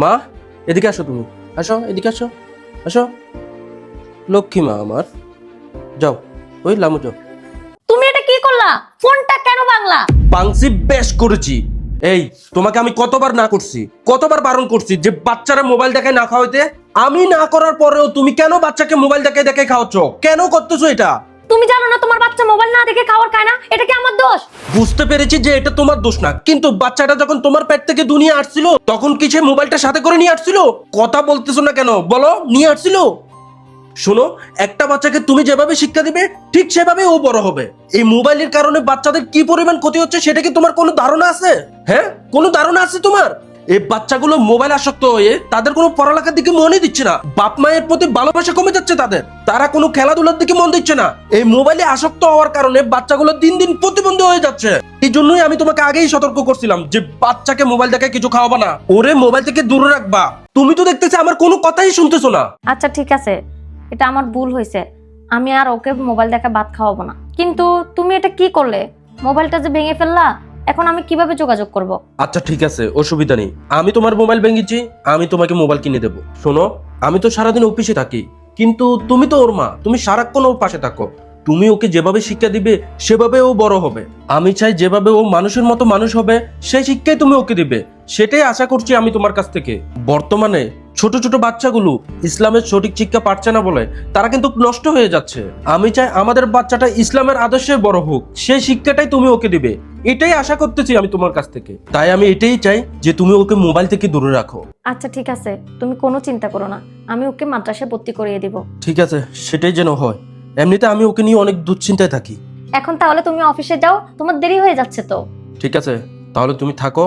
মা এদিকে আসো, তুমি আসো, এদিকে আসো, আসো। লক্ষ্মী মা আমার, যাও ওই লামু যাও। তুমি এটা কি করলা? ফোনটা কেন ভাঙলা? পাংসি বেশ করেছি। এই তোমাকে আমি কতবার না করছি, কতবার বারণ করছি যে বাচ্চারা মোবাইল দেখায় না খাওয়াইতে। আমি না করার পরেও তুমি কেন বাচ্চাকে মোবাইল দেখায় দেখায় খাওয়াচ্ছ? কেন করতেছো এটা? তুমি জানো না তোমার বাচ্চা মোবাইল না দেখে খাবার খায় না? এটা কি আমার দোষ? বুঝতে পেরেছি যে এটা তোমার দোষ না, কিন্তু বাচ্চাটা যখন তোমার পেট থেকে দুনিয়া আসছিল তখন কি সে মোবাইলটা সাথে করে নিয়ে আসছিল? কথা বলতেছো না কেন, বলো নিয়ে আসছিল। শোনো, একটা বাচ্চাকে তুমি যেভাবে শিক্ষা দিবে ঠিক সেভাবে ও বড় হবে। এই মোবাইলের কারণে বাচ্চাদের কি পরিমাণ ক্ষতি হচ্ছে সেটা কি তোমার কোনো ধারণা আছে? হ্যাঁ, কোনো ধারণা আছে তোমার? এই বাচ্চাগুলো মোবাইল আসক্ত হয়ে তাদের কোনো পড়ালেখার দিকে মনই দিচ্ছে না, বাপ মায়ের প্রতি ভালোবাসা কমে যাচ্ছে তাদের, তারা কোনো খেলাধুলার দিকে মন দিচ্ছে না। এই মোবাইলে আসক্ত হওয়ার কারণে বাচ্চাগুলো দিন দিন প্রতিবন্ধী হয়ে যাচ্ছে। এই জন্যই আমি তোমাকে আগেই সতর্ক করছিলাম যে বাচ্চাকে মোবাইল দেখে কিছু খাওয়াবা না, ওরে মোবাইল থেকে দূরে রাখবা। তুমি তো দেখতেছি আমার কোনো কথাই শুনতেছো না। আচ্ছা ঠিক আছে, এটা আমার ভুল হয়েছে। আমি আর ওকে মোবাইল দেখে ভাত খাওয়াবো না। কিন্তু তুমি এটা কি করলে? মোবাইলটা যে ভেঙে ফেললা, এখন আমি কিভাবে যোগাযোগ করব? আচ্ছা ঠিক আছে, অসুবিধা নেই। আমি তোমার মোবাইল ভেঙেছি, আমি তোমাকে মোবাইল কিনে দেবো। শোনো, আমি তো সারাদিন অফিসে থাকি, কিন্তু তুমি তো ওর মা, তুমি সারাক্ষণ ওর পাশে থাকো। তুমি ওকে যেভাবে শিক্ষা দিবে সেভাবে ও বড় হবে। আমি চাই যেভাবে ও মানুষের মতো মানুষ হবে সেই শিক্ষাই তুমি ওকে দিবে, সেটাই আশা করছি আমি তোমার কাছ থেকে। বর্তমানে ছোট ছোট বাচ্চাগুলো ইসলামের সঠিক শিক্ষা পাচ্ছে না বলে তারা কিন্তু নষ্ট হয়ে যাচ্ছে। আমি চাই আমাদের বাচ্চাটা ইসলামের আদর্শে বড় হোক, সেই শিক্ষাটাই তুমি ওকে দিবে, এটাই আশা করতেছি আমি তোমার কাছ থেকে। তাই আমি এটাই চাই যে তুমি ওকে মোবাইল থেকে দূরে রাখো। আচ্ছা ঠিক আছে, তুমি কোনো চিন্তা করো না, আমি ওকে মাদ্রাসায় ভর্তি করিয়ে দিব। ঠিক আছে, সেটাই যেন হয়। এমনিতে আমি ওকে নিয়ে অনেক দুশ্চিন্তায় থাকি। এখন তাহলে তুমি অফিসে যাও, তোমার দেরি হয়ে যাচ্ছে তো। ঠিক আছে, তাহলে তুমি থাকো,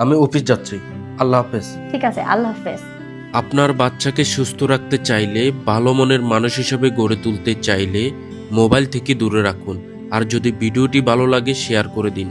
আমি অফিস যাচ্ছি। আল্লাহ হাফেজ। ঠিক আছে, আল্লাহ হাফেজ। আপনার বাচ্চাকে সুস্থ রাখতে চাইলে, ভালো মনের মানুষ হিসেবে গড়ে তুলতে চাইলে মোবাইল থেকে দূরে রাখুন। আর যদি ভিডিওটি ভালো লাগে শেয়ার করে দিন।